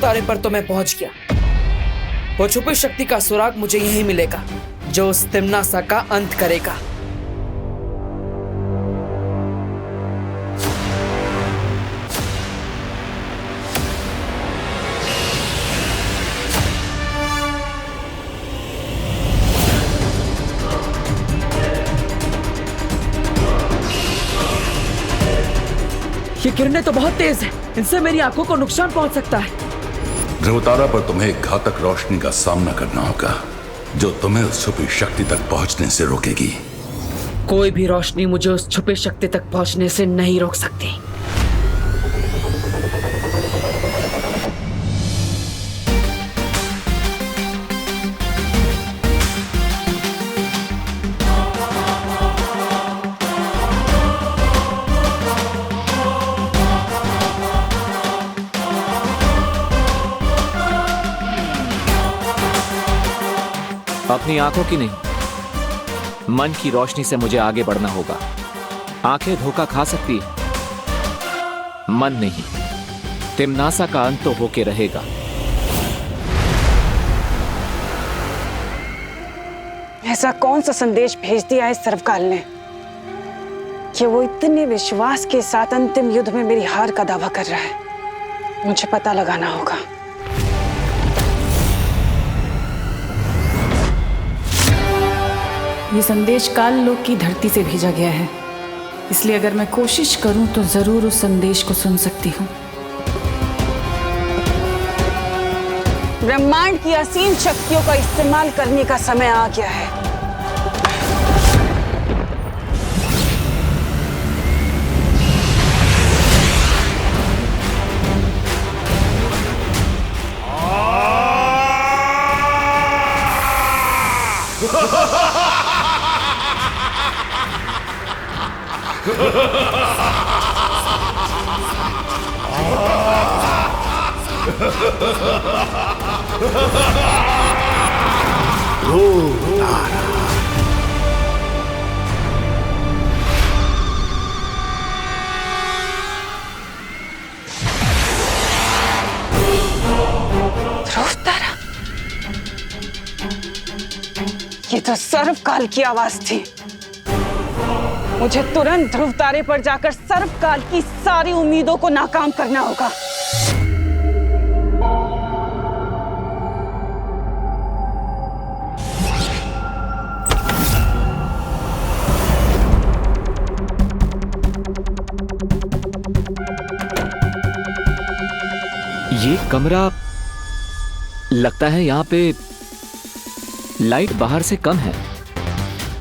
तारे पर तो मैं पहुंच गया। वो छुपी शक्ति का सुराग मुझे यही मिलेगा जो उस तिम्नासा का अंत करेगा। ये किरणें तो बहुत तेज हैं, इनसे मेरी आंखों को नुकसान पहुंच सकता है। ध्रुवतारा पर तुम्हें एक घातक रोशनी का सामना करना होगा जो तुम्हें उस छुपी शक्ति तक पहुंचने से रोकेगी। कोई भी रोशनी मुझे उस छुपी शक्ति तक पहुंचने से नहीं रोक सकती। अपनी आंखों की नहीं, मन की रोशनी से मुझे आगे बढ़ना होगा। आंखें धोखा खा सकती है, मन नहीं। तिम्नासा का अंत तो होके रहेगा। ऐसा कौन सा संदेश भेज दिया है सर्वकाल ने कि वो इतने विश्वास के साथ अंतिम युद्ध में मेरी हार का दावा कर रहा है? मुझे पता लगाना होगा। ये संदेश काल लोक की धरती से भेजा गया है, इसलिए अगर मैं कोशिश करूं तो जरूर उस संदेश को सुन सकती हूं। ब्रह्मांड की असीम शक्तियों का इस्तेमाल करने का समय आ गया है। ध्रुवतारा, ये तो सर्वकाल की आवाज थी। मुझे तुरंत ध्रुवतारे पर जाकर सर्वकाल की सारी उम्मीदों को नाकाम करना होगा। ये कमरा लगता है यहाँ पे लाइट बाहर से कम है।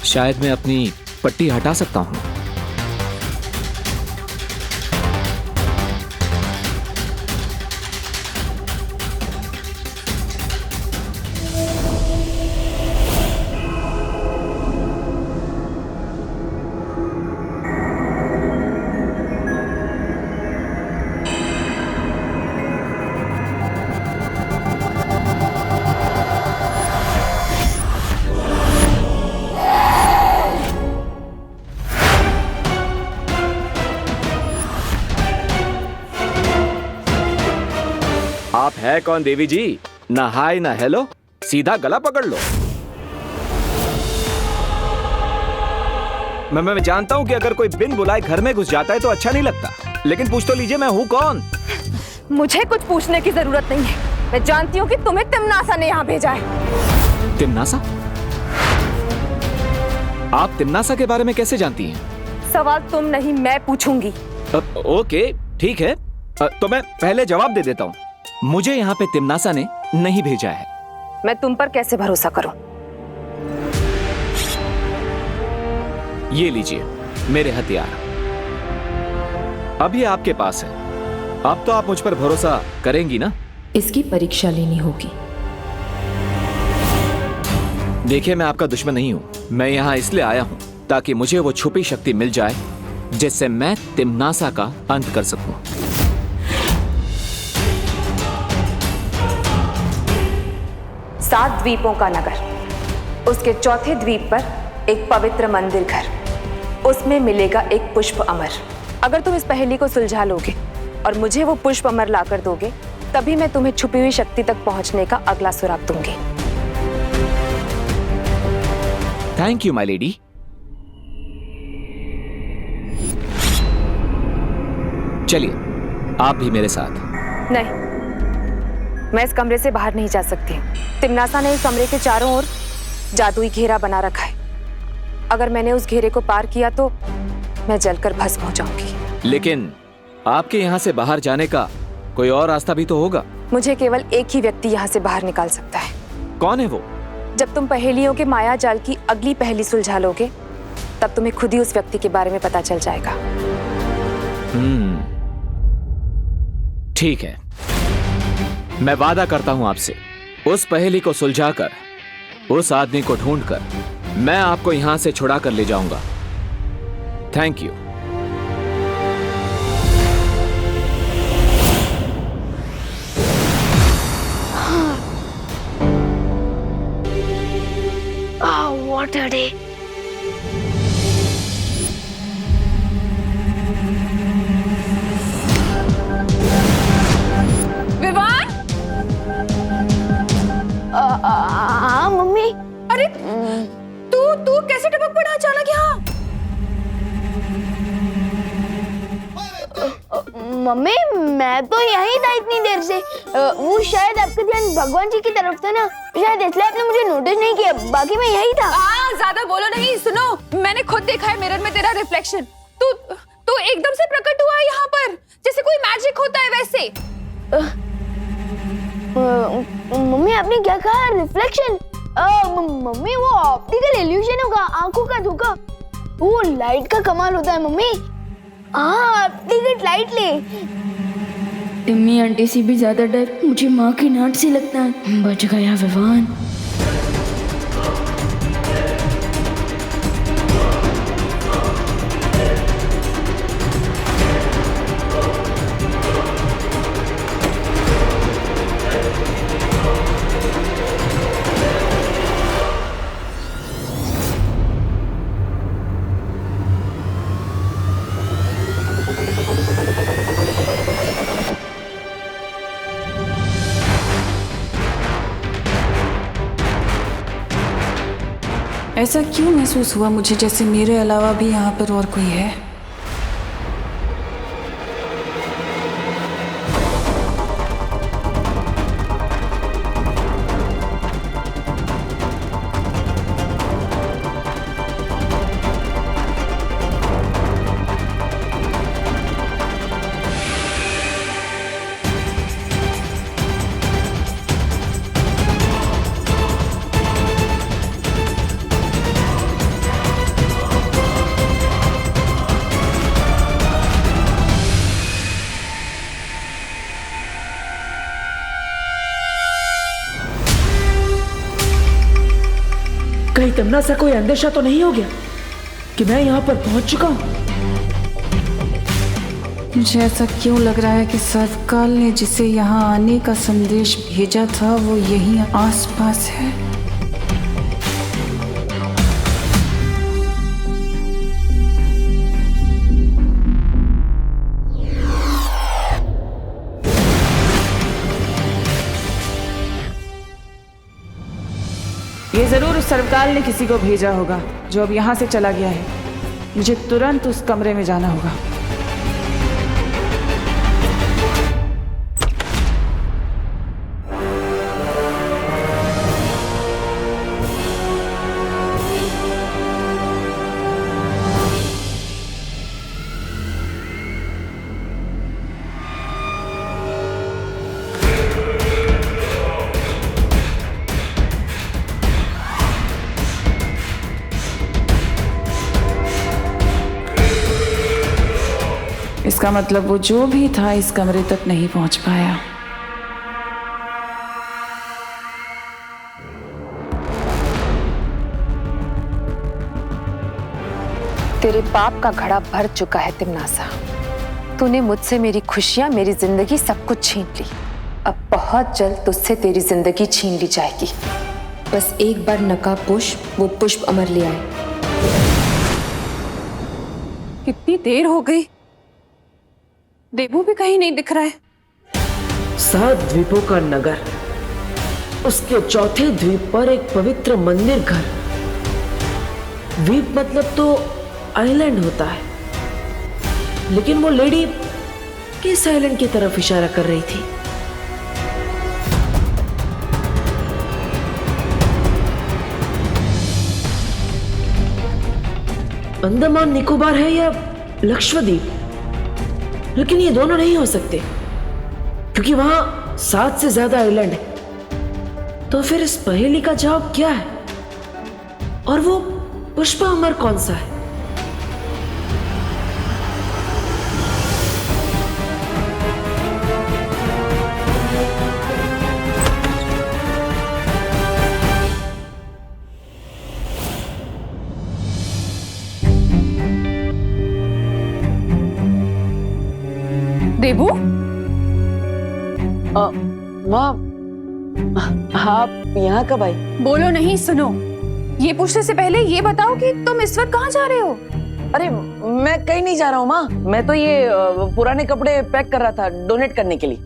शायद मैं अपनी पट्टी हटा सकता हूं। आप है कौन देवी जी? ना हाय ना हेलो, सीधा गला पकड़ लो। मैं जानता हूं कि अगर कोई बिन बुलाए घर में घुस जाता है तो अच्छा नहीं लगता, लेकिन पूछ तो लीजिए मैं हूं कौन। मुझे कुछ पूछने की जरूरत नहीं है। मैं जानती हूँ कि तुम्हें तिम्नासा ने यहाँ भेजा है। तिम्नासा? आप तिम्नासा के बारे में कैसे जानती हैं? सवाल तुम नहीं मैं पूछूंगी। ओके ठीक है, तो मैं पहले जवाब दे देता हूँ। मुझे यहाँ पे तिम्नासा ने नहीं भेजा है। मैं तुम पर कैसे भरोसा करूं? ये लीजिए मेरे हथियार, अभी आपके पास है। अब तो आप मुझ पर भरोसा करेंगी ना? इसकी परीक्षा लेनी होगी। देखिए मैं आपका दुश्मन नहीं हूं। मैं यहाँ इसलिए आया हूं ताकि मुझे वो छुपी शक्ति मिल जाए जिससे मैं तिम्नासा का अंत कर सकूं। सात द्वीपों का नगर, उसके चौथे द्वीप पर एक पवित्र मंदिर घर, उसमें मिलेगा एक पुष्प अमर। अगर तुम इस पहेली को सुलझा लोगे और मुझे वो पुष्प अमर लाकर दोगे तभी मैं तुम्हें छुपी हुई शक्ति तक पहुंचने का अगला सुराग दूंगी। Thank you my lady. चलिए आप भी मेरे साथ। नहीं, मैं इस कमरे से बाहर नहीं जा सकती। तिम्नासा ने इस कमरे के चारों ओर जादुई घेरा बना रखा है। अगर मैंने उस घेरे को पार किया तो मैं जलकर भस्म हो जाऊंगी। लेकिन आपके यहाँ से बाहर जाने का कोई और रास्ता भी तो होगा। मुझे केवल एक ही व्यक्ति यहाँ से बाहर निकाल सकता है। कौन है वो? जब तुम पहेलियों के माया जाल की अगली पहेली सुलझा लोगे तब तुम्हें खुद ही उस व्यक्ति के बारे में पता चल जाएगा। ठीक है, मैं वादा करता हूं आपसे, उस पहेली को सुलझाकर उस आदमी को ढूंढकर मैं आपको यहां से छुड़ा कर ले जाऊंगा। Thank you. What a day. Vivaan! हाँ मम्मी। अरे तू कैसे टपक पड़ा अचानक यहाँ? मम्मी मैं तो यहीं था इतनी देर से। वो शायद आपका ध्यान भगवान जी की तरफ था ना, शायद इसलिए आपने मुझे नोटिस नहीं किया। बाकी मैं यही था। ज्यादा बोलो नहीं। सुनो, मैंने खुद देखा है मिरर में तेरा रिफ्लेक्शन। तू एकदम से प्रकट हुआ है यहाँ पर, जैसे कोई मैजिक होता है वैसे। मम्मी आपने क्या कहा? रिफ्लेक्शन? मम्मी वो ऑप्टिकल इल्यूजन होगा, आंखों का धोखा। वो लाइट का कमाल होता है मम्मी। हाँ, ऑप्टिकल लाइट ले। टिम्मी आंटी से भी ज्यादा डर मुझे माँ की डांट से लगता है। बच गया विवान। ऐसा क्यों महसूस हुआ मुझे जैसे मेरे अलावा भी यहाँ पर और कोई है? कहीं तिम्नासा कोई अंदेशा तो नहीं हो गया कि मैं यहाँ पर पहुंच चुका हूँ? मुझे ऐसा क्यों लग रहा है कि सर्वकाल ने जिसे यहाँ आने का संदेश भेजा था वो यहीं आसपास है। ये जरूर उस सर्वकाल ने किसी को भेजा होगा जो अब यहाँ से चला गया है। मुझे तुरंत उस कमरे में जाना होगा। इसका मतलब वो जो भी था इस कमरे तक नहीं पहुंच पाया। तेरे पाप का घड़ा भर चुका है तिम्नासा। तूने मुझसे मेरी खुशियां, मेरी जिंदगी सब कुछ छीन ली। अब बहुत जल्द तुझसे तेरी जिंदगी छीन ली जाएगी। बस एक बार नकाब पुष्प, वो पुष्प अमर ले आए। कितनी देर हो गई, देवू भी कहीं नहीं दिख रहा है। 7 द्वीपों का नगर, उसके चौथे द्वीप पर एक पवित्र मंदिर घर। द्वीप मतलब तो आइलैंड होता है, लेकिन वो लेडी किस आइलैंड की तरफ इशारा कर रही थी? अंडमान निकोबार है या लक्षद्वीप, लेकिन ये दोनों नहीं हो सकते क्योंकि वहां 7 से ज्यादा आइलैंड है। तो फिर इस पहेली का जवाब क्या है? और वो पुष्पा अमर कौन सा है? देबू, माँ, आप यहाँ कब आई? बोलो नहीं, सुनो। ये पूछने से पहले ये बताओ कि तुम इस वक्त कहाँ जा रहे हो? अरे मैं कहीं नहीं जा रहा हूँ माँ, मैं तो ये पुराने कपड़े पैक कर रहा था डोनेट करने के लिए।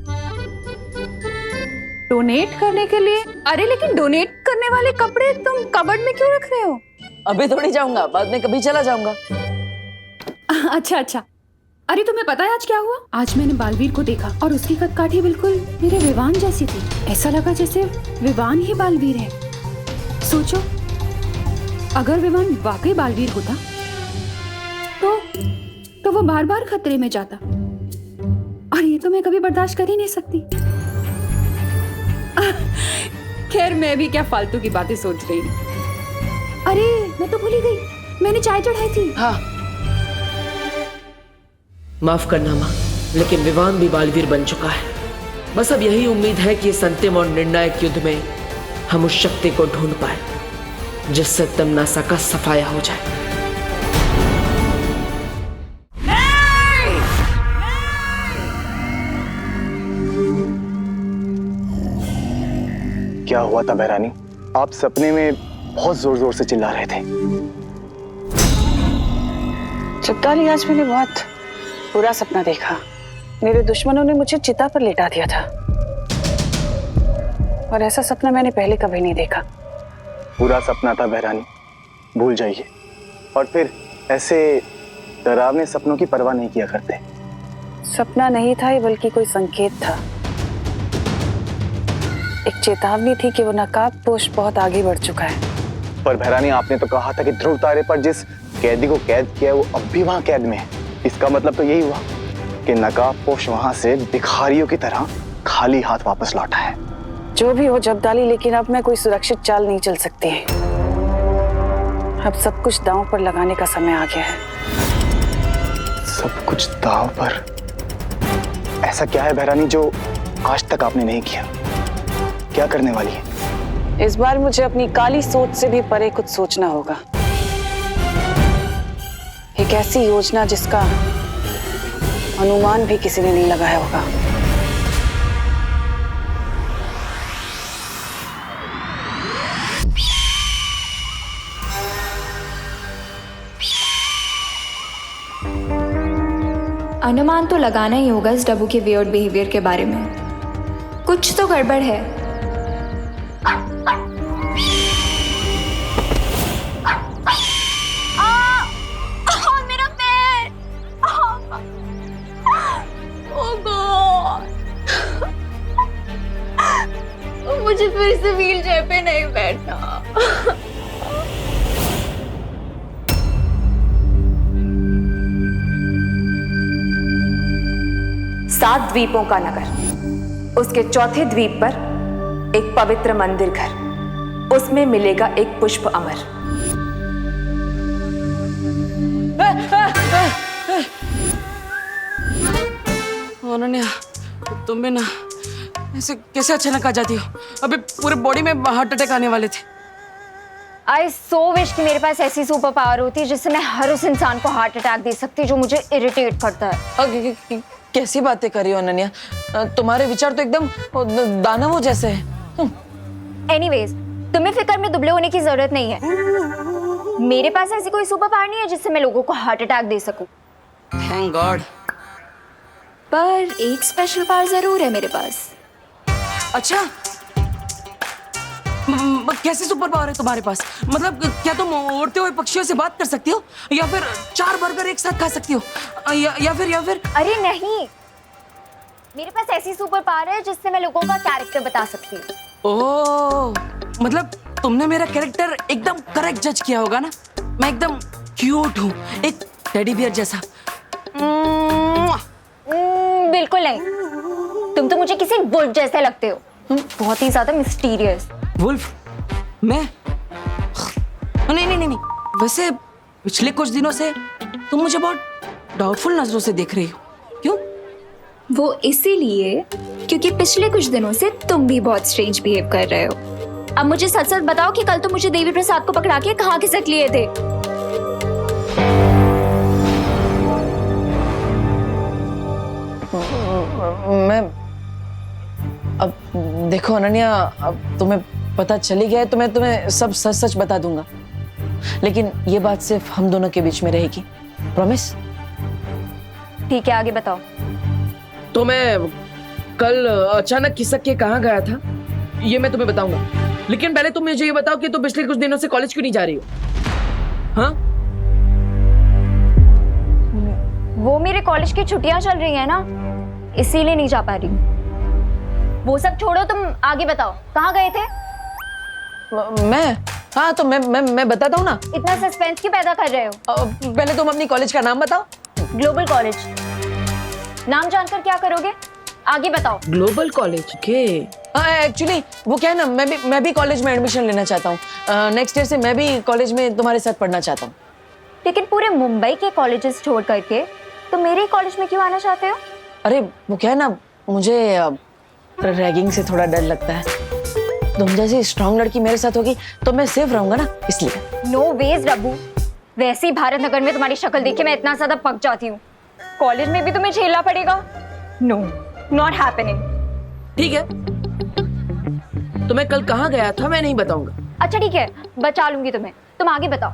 डोनेट करने के लिए? अरे लेकिन डोनेट करने वाले कपड़े तुम कबर्ड में क्यों रख रहे हो? अभी थोड़ी जाऊंगा, बाद में कभी चला जाऊंगा। अच्छा अच्छा। अरे तुम्हें पता है आज क्या हुआ? आज मैंने बालवीर को देखा और उसकी कदकाठी बिल्कुल मेरे विवान जैसी थी। ऐसा लगा जैसे विवान ही बालवीर है। सोचो, अगर विवान वाकई बालवीर होता तो वो बार बार खतरे में जाता, और ये तो मैं कभी बर्दाश्त कर ही नहीं सकती। खैर, मैं भी क्या फालतू की बातें सोच रही हूँ। अरे मैं तो भूल ही गई, मैंने चाय चढ़ाई थी। हाँ, माफ करना माँ, लेकिन विवान भी बालवीर बन चुका है। बस अब यही उम्मीद है कि इस अंतिम और निर्णायक युद्ध में हम उस शक्ति को ढूंढ पाए जिससे तमनासा का सफाया हो जाए। क्या हुआ था बहरानी? आप सपने में बहुत जोर जोर से चिल्ला रहे थे। चित्ताली, आज मैंने बहुत बुरा सपना देखा। मेरे दुश्मनों ने मुझे चिता पर लेटा दिया था, और ऐसा सपना मैंने पहले कभी नहीं देखा। बुरा सपना था बहरानी, भूल जाइए। और फिर ऐसे डरावने सपनों की परवाह नहीं किया करते। सपना नहीं था ये, बल्कि कोई संकेत था। एक चेतावनी थी कि वो नकाबपोश बहुत आगे बढ़ चुका है। पर बहरानी, आपने तो कहा था कि ध्रुव तारे पर जिस कैदी को कैद किया है वो अब भी वहां कैद में है। इसका मतलब तो यही हुआ कि नकाबपोश वहां से भिखारियों की तरह खाली हाथ वापस लौटा है। जो भी हो जब्दाली, लेकिन अब मैं कोई सुरक्षित चाल नहीं चल सकती। अब सब कुछ दांव पर लगाने का समय आ गया है। सब कुछ दांव पर? ऐसा क्या है बहरानी जो आज तक आपने नहीं किया? क्या करने वाली है? इस बार मुझे अपनी काली सोच से भी परे कुछ सोचना होगा। एक ऐसी योजना जिसका अनुमान भी किसी ने नहीं लगाया होगा। अनुमान तो लगाना ही होगा इस डब्बू के वियर्ड बिहेवियर के बारे में। कुछ तो गड़बड़ है। मेरा पैर! ओह गॉड! मुझे फिर से व्हील चेयर पे नहीं बैठना। 7 द्वीपों का नगर, उसके चौथे द्वीप पर एक पवित्र मंदिर घर, उसमें मिलेगा एक पुष्प अमर। अनन्या, तुम भी ना ऐसे कैसे अचानक आ जाती हो? अभी पूरे बॉडी में हार्ट अटैक आने वाले थे। आई सो विश कि मेरे पास ऐसी सुपर पावर होती जिससे मैं हर उस इंसान को हार्ट अटैक दे सकती जो मुझे इरिटेट करता है। कैसी बातें कर रही हो अनन्या? तुम्हारे विचार तो एकदम दानवों जैसे हैं। एनीवेज, तुम्हें फिक्र में दुबले होने की जरूरत नहीं है। मेरे पास ऐसी कोई सुपर पावर नहीं है जिससे मैं लोगों को हार्ट अटैक दे सकूं। Thank God. पर एक स्पेशल पावर जरूर है मेरे पास। अच्छा, कैसे सुपर पावर है तुम्हारे पास? मतलब क्या तुम उड़ते हुए पक्षियों से बात कर सकती हो, या फिर 4 बर्गर एक साथ खा सकती हो, या फिर अरे नहीं, मेरे पास ऐसी सुपर पावर है जिससे मैं लोगों का कैरेक्टर बता सकती हूँ। ओह, मतलब तुमने मेरा कैरेक्टर एकदम करेक्ट जज किया होगा ना। मैं एकदम क्यूट हूँ, एक टेडी बियर जैसा। बिल्कुल नहीं, तुम तो मुझे किसी वुल्फ जैसे लगते हो, बहुत ही ज्यादा मिस्टीरियस। वुल्फ? मैं? नहीं, वैसे पिछले कुछ दिनों से तुम मुझे बहुत डाउटफुल नजरों से देख रही हो, क्यों? वो इसीलिए क्योंकि पिछले कुछ दिनों से तुम भी बहुत स्ट्रेंज बिहेव कर रहे हो। अब मुझे सच सच बताओ कि कल तुम मुझे देवी प्रसाद को पकड़ा के कहाँ खिसक लिए थे? मैं अब देखो अनन्या, अब तुम्हें पता चली गया है तो मैं तुम्हें सब सच सच बता दूंगा, लेकिन ये बात सिर्फ हम दोनों के बीच में रहेगी। प्रॉमिस? ठीक है, आगे बताओ। तो मैं कल अचानक खिसक के कहाँ गया था ये मैं तुम्हें बताऊंगा, लेकिन पहले तुम मुझे ये बताओ कि तुम पिछले कुछ दिनों से कॉलेज क्यों नहीं जा रही हो? हाँ? वो मेरे कॉलेज की छुट्टियां चल रही है ना, इसीलिए नहीं जा पा रही हूँ। वो सब छोड़ो, तुम आगे बताओ, कहाँ गए थे? मैं? हाँ तो मैं बताता हूँ ना। इतना सस्पेंस क्यों पैदा कर रहे हो? पहले तुम अपनी कॉलेज का नाम बताओ। Global college. नाम जानकर क्या करोगे? आगे बताओ। ग्लोबल कॉलेज के? एक्चुअली वो क्या है ना, मैं भी कॉलेज में एडमिशन लेना चाहता हूँ। नेक्स्ट ईयर से मैं भी कॉलेज में तुम्हारे साथ पढ़ना चाहता हूँ। लेकिन पूरे मुंबई के कॉलेजेस छोड़ करके तुम मेरे कॉलेज में क्यों आना चाहते हो? अरे वो क्या है ना, मुझे रैगिंग से थोड़ा डर लगता है। तुम जैसी स्ट्रांग लड़की मेरे साथ होगी तो मैं सेफ रहूंगा ना, इसलिए। नो वेज रब्बू, वैसे ही भारत नगर में तुम्हारी शक्ल देख के मैं इतना ज्यादा पक जाती हूँ, कॉलेज में भी तुम्हें झेलना पड़ेगा। No, not happening. ठीक है, तो मैं कल कहाँ गया था मैं नहीं बताऊंगा। अच्छा ठीक है, बचा लूंगी तुम्हें, तुम आगे बताओ।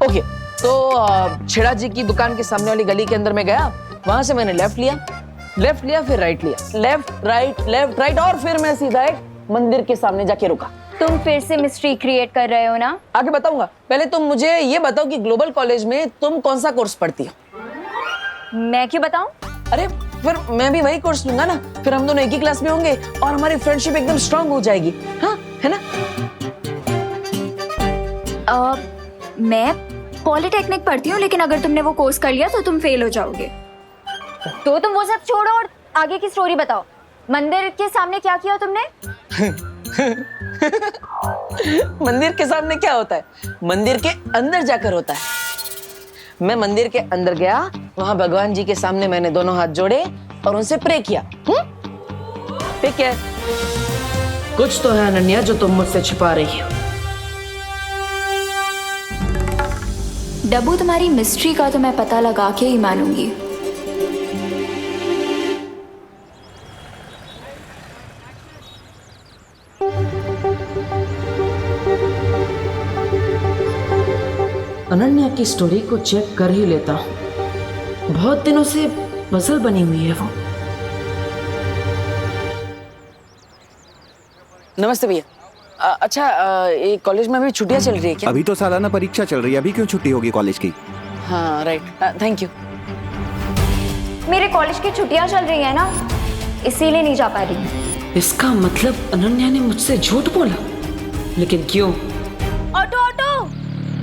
ओके, तो छेड़ा जी की दुकान के सामने वाली गली के अंदर में गया, वहां से मैंने लेफ्ट लिया फिर राइट लिया, लेफ्ट राइट और फिर मैं सीधा एक मंदिर के सामने जाके रुका। तुम फिर से मिस्ट्री क्रिएट कर रहे हो ना? आगे बताऊंगा, पहले तुम मुझे ये बताओ कि ग्लोबल कॉलेज में तुम कौन सा कोर्स पढ़ती हो? मैं क्यों बताऊं? अरे फिर मैं भी वही कोर्स लूंगा ना, फिर हम दोनों एक ही क्लास में होंगे और हमारी फ्रेंडशिप एकदम स्ट्रांग हो जाएगी। हाँ, है ना? मैं पॉलिटेक्निक पढ़ती हूँ, लेकिन अगर तुमने वो कोर्स कर लिया तो तुम फेल हो जाओगे। तो तुम वो सब छोड़ो और आगे की स्टोरी बताओ। मंदिर के सामने क्या किया तुमने? मंदिर के सामने क्या होता है? मंदिर के अंदर जाकर होता है। मैं मंदिर के अंदर गया, वहां भगवान जी के सामने मैंने दोनों हाथ जोड़े और उनसे प्रे किया। ठीक है, कुछ तो है अनन्या जो तुम मुझसे छिपा रही हो। डब्बू, तुम्हारी मिस्ट्री का तो मैं पता लगा के ही मानूंगी। अनन्या की स्टोरी को चेक कर ही लेता हूँ, बहुत दिनों से पजल बनी हुई है वो। नमस्ते भैया। अच्छा, ये कॉलेज में अभी छुट्टियां चल रही है क्या? अभी तो सालाना परीक्षा चल रही है, अभी क्यों छुट्टी होगी कॉलेज की? हाँ राइट, थैंक यू। मेरे कॉलेज की छुट्टियां चल रही है ना, इसीलिए नहीं जा पा रही। इसका मतलब अनन्या ने मुझसे झूठ बोला, लेकिन क्यों? Auto auto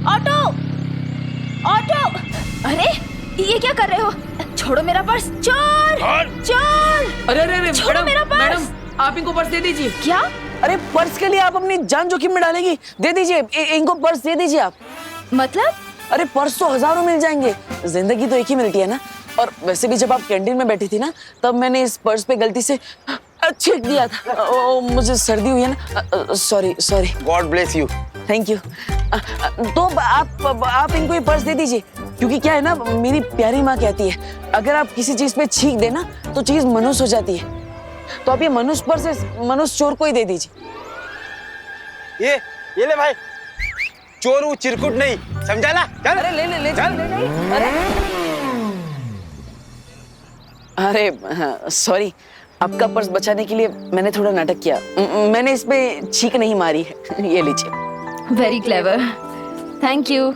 auto auto! अरे ये क्या कर रहे हो? छोड़ो मेरा पर्स! चोर! चोर! अरे मैडम, आप इनको पर्स दे दीजिए। क्या? अरे पर्स के लिए आप अपनी जान जोखिम में डालेंगी? दे दीजिए, इनको पर्स दे दीजिए आप। मतलब? अरे पर्स तो हजारों मिल जाएंगे, जिंदगी तो एक ही मिलती है ना। और वैसे भी जब आप कैंटीन में बैठी थी ना, तब मैंने इस पर्स पे गलती से छींक दिया था। मुझे सर्दी हुई है ना, sorry. God bless you. Thank you. तो आप इनको ये पर्स दे दीजिए, क्योंकि क्या है ना, मेरी प्यारी माँ कहती है अगर आप किसी चीज पे छींक देना तो चीज मनुष्य हो जाती है। तो आप ये मनुष्य पर्स मनुष्य चोर को ही दे दीजिए। ये ले भाई, चोर वो चिरकुट नहीं, समझा ना? चल। अरे ले चल। अरे सॉरी, आपका पर्स बचाने के लिए मैंने थोड़ा नाटक किया। मैंने इस पे छींक नहीं मारी है। ये लीजिए। Very clever, thank you.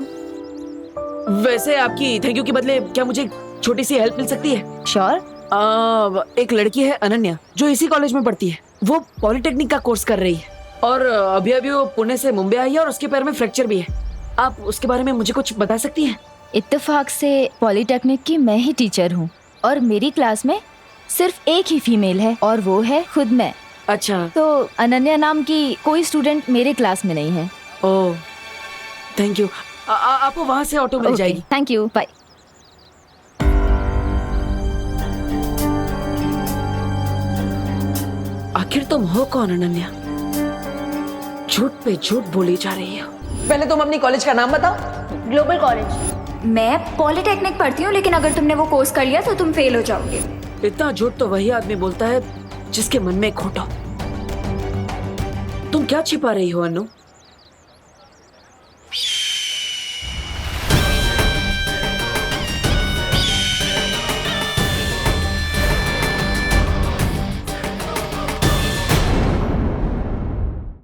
वैसे आपकी थैंक यू के बदले क्या मुझे छोटी सी हेल्प मिल सकती है? श्योर। एक लड़की है अनन्या जो इसी कॉलेज में पढ़ती है। वो पॉलिटेक्निक का कोर्स कर रही है और अभी अभी वो पुणे से मुंबई आई है और उसके पैर में फ्रैक्चर भी है। आप उसके बारे में मुझे कुछ बता सकती हैं? इत्तेफाक से पॉलिटेक्निक की मैं ही टीचर हूँ और मेरी क्लास में सिर्फ एक ही फीमेल है और वो है खुद मैं। अच्छा। तो अनन्या नाम की कोई स्टूडेंट मेरे क्लास में नहीं है। Oh, thank you. आपको वहाँ से ऑटो मिल जाएगी। Thank you, bye. आखिर तुम हो कौन अनन्या? झूठ पे झूठ बोली जा रही हो। पहले तुम अपनी कॉलेज का नाम बताओ। Global college. मैं पॉलिटेक्निक पढ़ती हूँ, लेकिन अगर तुमने वो कोर्स कर लिया तो तुम फेल हो जाओगे। इतना झूठ तो वही आदमी बोलता है जिसके मन में खोट हो। तुम क्या छिपा रही हो अनु?